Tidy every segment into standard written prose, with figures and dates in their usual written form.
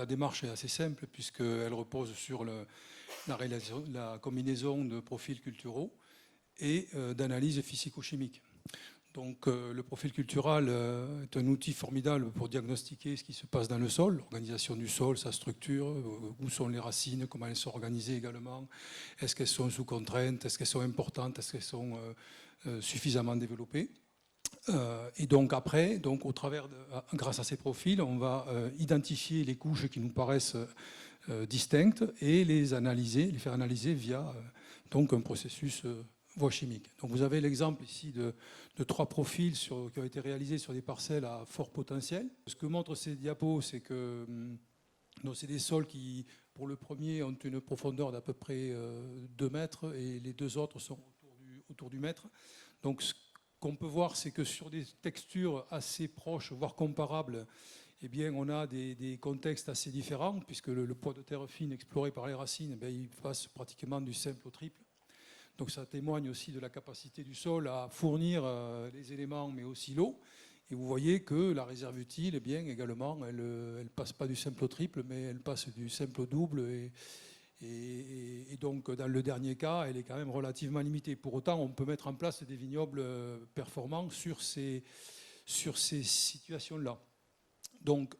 la démarche est assez simple puisqu'elle repose sur la combinaison de profils culturaux et d'analyse physico-chimique. Donc le profil culturel est un outil formidable pour diagnostiquer ce qui se passe dans le sol, l'organisation du sol, sa structure, où sont les racines, comment elles sont organisées également, est-ce qu'elles sont sous contrainte, est-ce qu'elles sont importantes, est-ce qu'elles sont suffisamment développées. Et donc après, donc grâce à ces profils, on va identifier les couches qui nous paraissent distinctes et les faire analyser via donc un processus voie chimique. Donc vous avez l'exemple ici de 3 profils qui ont été réalisés sur des parcelles à fort potentiel. Ce que montrent ces diapos, c'est que c'est des sols qui, pour le premier, ont une profondeur d'à peu près 2 mètres et les 2 autres sont autour du mètre. Donc ce qu'on peut voir, c'est que sur des textures assez proches, voire comparables, eh bien, on a des contextes assez différents, puisque le poids de terre fine exploré par les racines, il passe pratiquement du simple au triple. Donc ça témoigne aussi de la capacité du sol à fournir les éléments, mais aussi l'eau. Et vous voyez que la réserve utile, eh bien, également, elle ne passe pas du simple au triple, mais elle passe du simple au double. Et donc, dans le dernier cas, elle est quand même relativement limitée. Pour autant, on peut mettre en place des vignobles performants sur ces situations-là. Donc,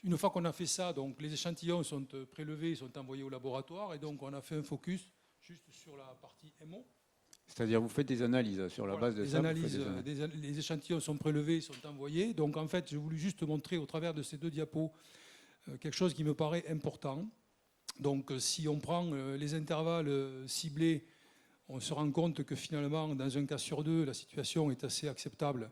une fois qu'on a fait ça, donc les échantillons sont prélevés, sont envoyés au laboratoire, et donc on a fait un focus juste sur la partie MO. C'est-à-dire vous faites des analyses sur la base de ça. Les échantillons sont prélevés, sont envoyés. Donc en fait, j'ai voulu juste montrer au travers de ces 2 diapos quelque chose qui me paraît important. Donc si on prend les intervalles ciblés, on se rend compte que finalement, dans un cas sur 2, la situation est assez acceptable.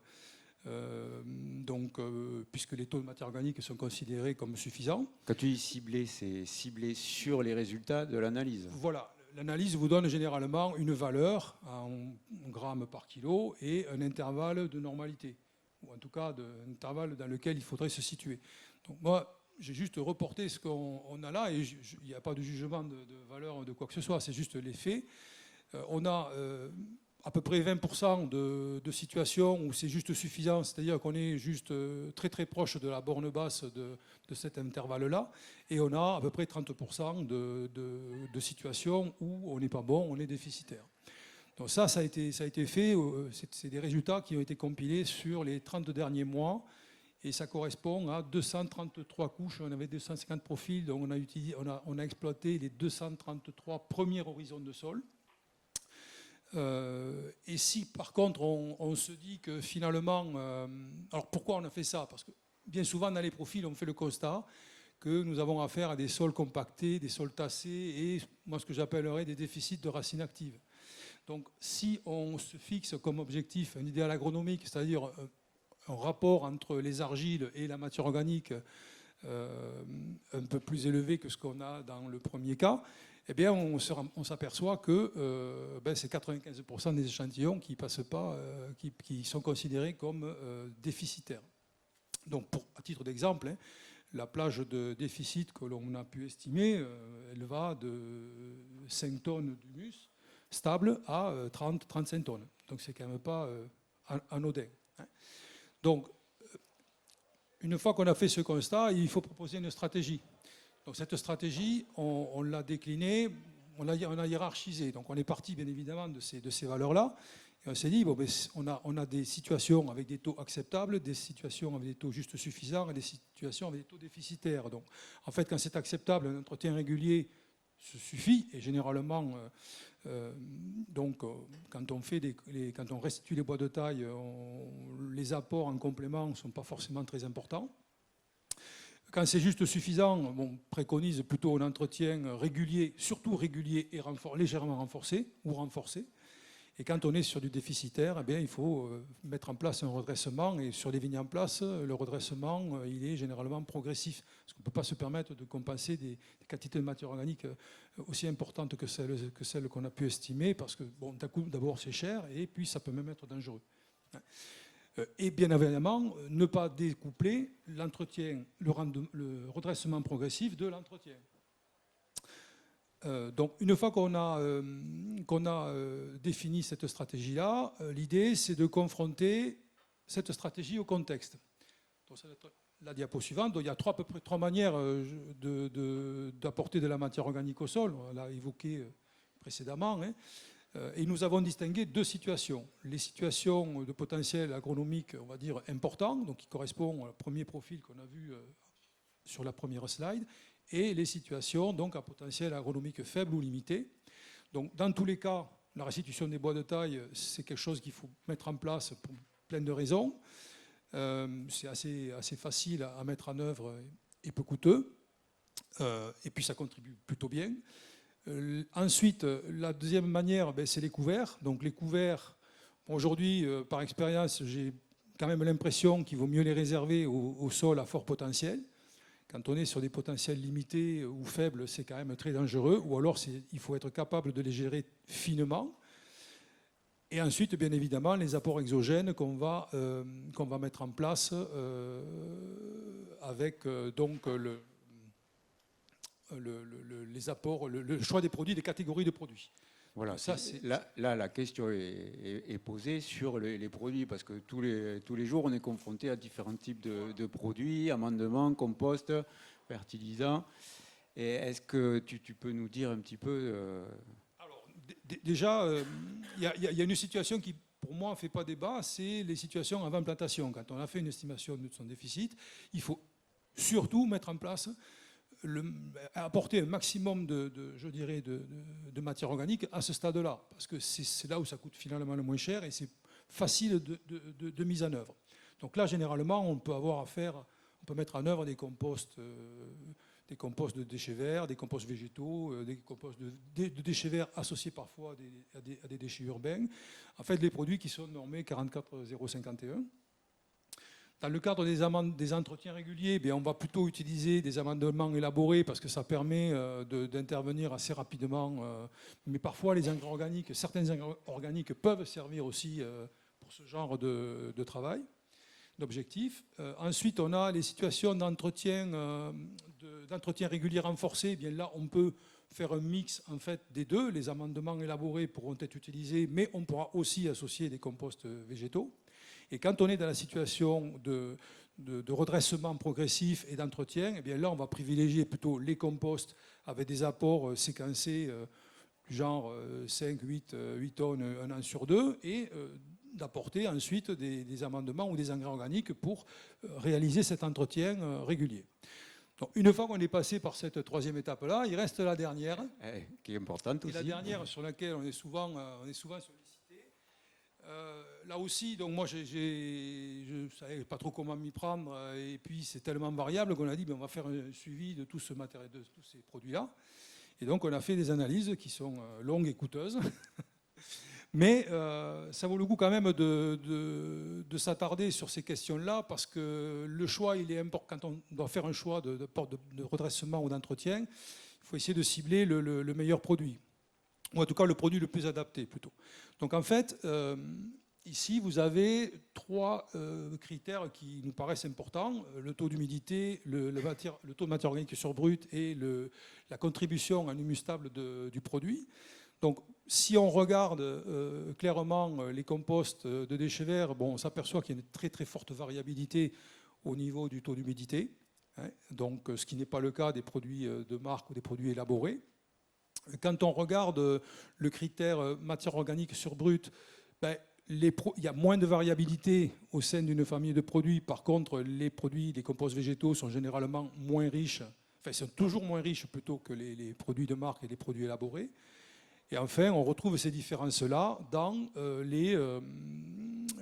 Puisque les taux de matière organique sont considérés comme suffisants. Quand tu dis ciblé, c'est ciblé sur les résultats de l'analyse. Voilà, l'analyse vous donne généralement une valeur en grammes par kilo et un intervalle de normalité, ou en tout cas un intervalle dans lequel il faudrait se situer. Donc moi, j'ai juste reporté ce qu'on a là, et il n'y a pas de jugement de valeur de quoi que ce soit, c'est juste les faits. On a à peu près 20% de situations où c'est juste suffisant, c'est-à-dire qu'on est juste très très proche de la borne basse de cet intervalle-là, et on a à peu près 30% de situations où on n'est pas bon, on est déficitaire. Donc ça a été fait, c'est des résultats qui ont été compilés sur les 30 derniers mois, et ça correspond à 233 couches, on avait 250 profils, donc on a exploité les 233 premiers horizons de sol. Et si par contre on se dit que finalement, alors pourquoi on a fait ça? Parce que bien souvent dans les profils on fait le constat que nous avons affaire à des sols compactés, des sols tassés et moi ce que j'appellerais des déficits de racines actives. Donc si on se fixe comme objectif un idéal agronomique, c'est-à-dire un rapport entre les argiles et la matière organique un peu plus élevé que ce qu'on a dans le premier cas, eh bien, on s'aperçoit que c'est 95% des échantillons qui passent pas, qui sont considérés comme déficitaires. Donc, à titre d'exemple, la plage de déficit que l'on a pu estimer, elle va de 5 tonnes d'humus stable à 30-35 tonnes. Donc, c'est quand même pas anodin. Donc, une fois qu'on a fait ce constat, il faut proposer une stratégie. Donc cette stratégie, on l'a déclinée, on a hiérarchisé. Donc on est parti bien évidemment de ces valeurs-là. Et on s'est dit, on a des situations avec des taux acceptables, des situations avec des taux juste suffisants et des situations avec des taux déficitaires. Donc en fait, quand c'est acceptable, un entretien régulier se suffit. Et généralement, quand on restitue les bois de taille, les apports en complément ne sont pas forcément très importants. Quand c'est juste suffisant, on préconise plutôt un entretien régulier, surtout régulier et légèrement renforcé ou renforcé. Et quand on est sur du déficitaire, il faut mettre en place un redressement. Et sur les vignes en place, le redressement, il est généralement progressif. Parce qu'on ne peut pas se permettre de compenser des quantités de matière organique aussi importantes que celles qu'on a pu estimer. Parce que, d'abord, c'est cher et puis ça peut même être dangereux. Et bien évidemment, ne pas découpler l'entretien, le redressement progressif de l'entretien. Donc une fois qu'on a défini cette stratégie-là, l'idée c'est de confronter cette stratégie au contexte. Donc, ça va être la diapo suivante. Donc, il y a à peu près trois manières d'apporter de la matière organique au sol. On l'a évoqué précédemment. Hein. Et nous avons distingué deux situations. Les situations de potentiel agronomique, on va dire, important, donc qui correspond au premier profil qu'on a vu sur la première slide, et les situations donc, à potentiel agronomique faible ou limité. Donc, dans tous les cas, la restitution des bois de taille, c'est quelque chose qu'il faut mettre en place pour plein de raisons. C'est assez facile à mettre en œuvre et peu coûteux. Et puis, ça contribue plutôt bien. Ensuite, la deuxième manière, c'est les couverts. Donc, les couverts, aujourd'hui, par expérience, j'ai quand même l'impression qu'il vaut mieux les réserver au sol à fort potentiel. Quand on est sur des potentiels limités ou faibles, c'est quand même très dangereux. Ou alors, il faut être capable de les gérer finement. Et ensuite, bien évidemment, les apports exogènes qu'on va mettre en place avec donc les apports, le choix des produits, des catégories de produits. Voilà. Ça, là, la question est posée sur les produits, parce que tous les jours, on est confronté à différents types de produits, amendements, compost, fertilisants. Et est-ce que tu peux nous dire un petit peu Alors, déjà, il y a une situation qui, pour moi, ne fait pas débat, c'est les situations avant plantation. Quand on a fait une estimation de son déficit, il faut surtout mettre en place apporter un maximum de matière organique à ce stade-là, parce que c'est là où ça coûte finalement le moins cher et c'est facile de mise en œuvre. Donc là, généralement, on peut mettre en œuvre des composts de déchets verts, des composts végétaux, des composts de déchets verts associés parfois à des déchets urbains. En fait, les produits qui sont normés 44051. Dans le cadre des entretiens réguliers, on va plutôt utiliser des amendements élaborés parce que ça permet d'intervenir assez rapidement. Mais parfois, certains engrais organiques peuvent servir aussi pour ce genre de travail, d'objectifs. Ensuite, on a les situations d'entretien régulier renforcé. Bien là, on peut faire un mix en fait, des deux. Les amendements élaborés pourront être utilisés, mais on pourra aussi associer des composts végétaux. Et quand on est dans la situation de redressement progressif et d'entretien, eh bien là, on va privilégier plutôt les composts avec des apports séquencés du genre 5, 8 tonnes un an sur deux, et d'apporter ensuite des amendements ou des engrais organiques pour réaliser cet entretien régulier. Donc, une fois qu'on est passé par cette troisième étape-là, il reste la dernière. Qui est importante aussi. La dernière sur laquelle on est souvent sollicité. Là aussi, donc moi, je ne savais pas trop comment m'y prendre, et puis c'est tellement variable qu'on a dit on va faire un suivi de tout ce matériel, de tous ces produits-là. Et donc, on a fait des analyses qui sont longues et coûteuses. Mais ça vaut le coup quand même de s'attarder sur ces questions-là, parce que le choix, il est important. Quand on doit faire un choix de redressement ou d'entretien, il faut essayer de cibler le meilleur produit, ou en tout cas le produit le plus adapté plutôt. Donc en fait, ici, vous avez trois critères qui nous paraissent importants: le taux d'humidité, le taux de matière organique sur brut et la contribution en humus stable du produit. Donc, si on regarde clairement les composts de déchets verts, on s'aperçoit qu'il y a une très très forte variabilité au niveau du taux d'humidité, hein, donc ce qui n'est pas le cas des produits de marque ou des produits élaborés. Quand on regarde le critère matière organique sur brut, il y a moins de variabilité au sein d'une famille de produits. Par contre, les composts végétaux sont généralement moins riches, enfin, ils sont toujours moins riches plutôt que les produits de marque et les produits élaborés. Et enfin, on retrouve ces différences-là dans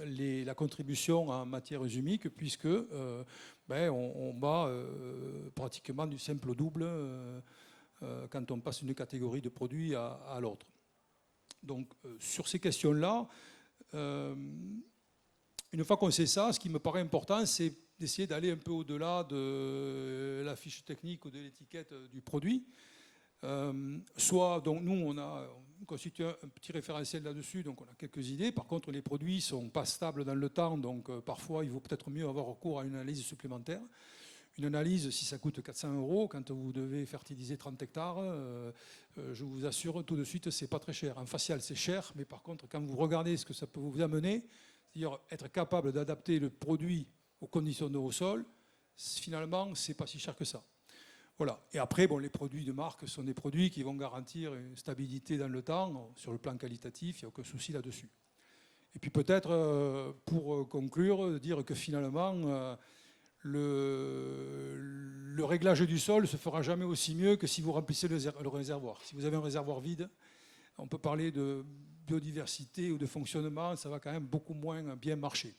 la contribution en matières humiques, puisque on va pratiquement du simple au double quand on passe d'une catégorie de produits à l'autre. Donc, sur ces questions-là, une fois qu'on sait ça, ce qui me paraît important, c'est d'essayer d'aller un peu au-delà de la fiche technique ou de l'étiquette du produit. Donc nous, on constitue un petit référentiel là-dessus, donc on a quelques idées. Par contre, les produits ne sont pas stables dans le temps, donc parfois, il vaut peut-être mieux avoir recours à une analyse supplémentaire. Une analyse, si ça coûte 400 €, quand vous devez fertiliser 30 hectares, je vous assure tout de suite, c'est pas très cher. En facial, c'est cher, mais par contre, quand vous regardez ce que ça peut vous amener, c'est-à-dire être capable d'adapter le produit aux conditions d'eau au sol, finalement, c'est pas si cher que ça. Voilà. Et après, bon, les produits de marque sont des produits qui vont garantir une stabilité dans le temps, sur le plan qualitatif, il n'y a aucun souci là-dessus. Et puis peut-être, pour conclure, dire que finalement, le réglage du sol ne se fera jamais aussi mieux que si vous remplissez le réservoir. Si vous avez un réservoir vide, on peut parler de biodiversité ou de fonctionnement, ça va quand même beaucoup moins bien marcher.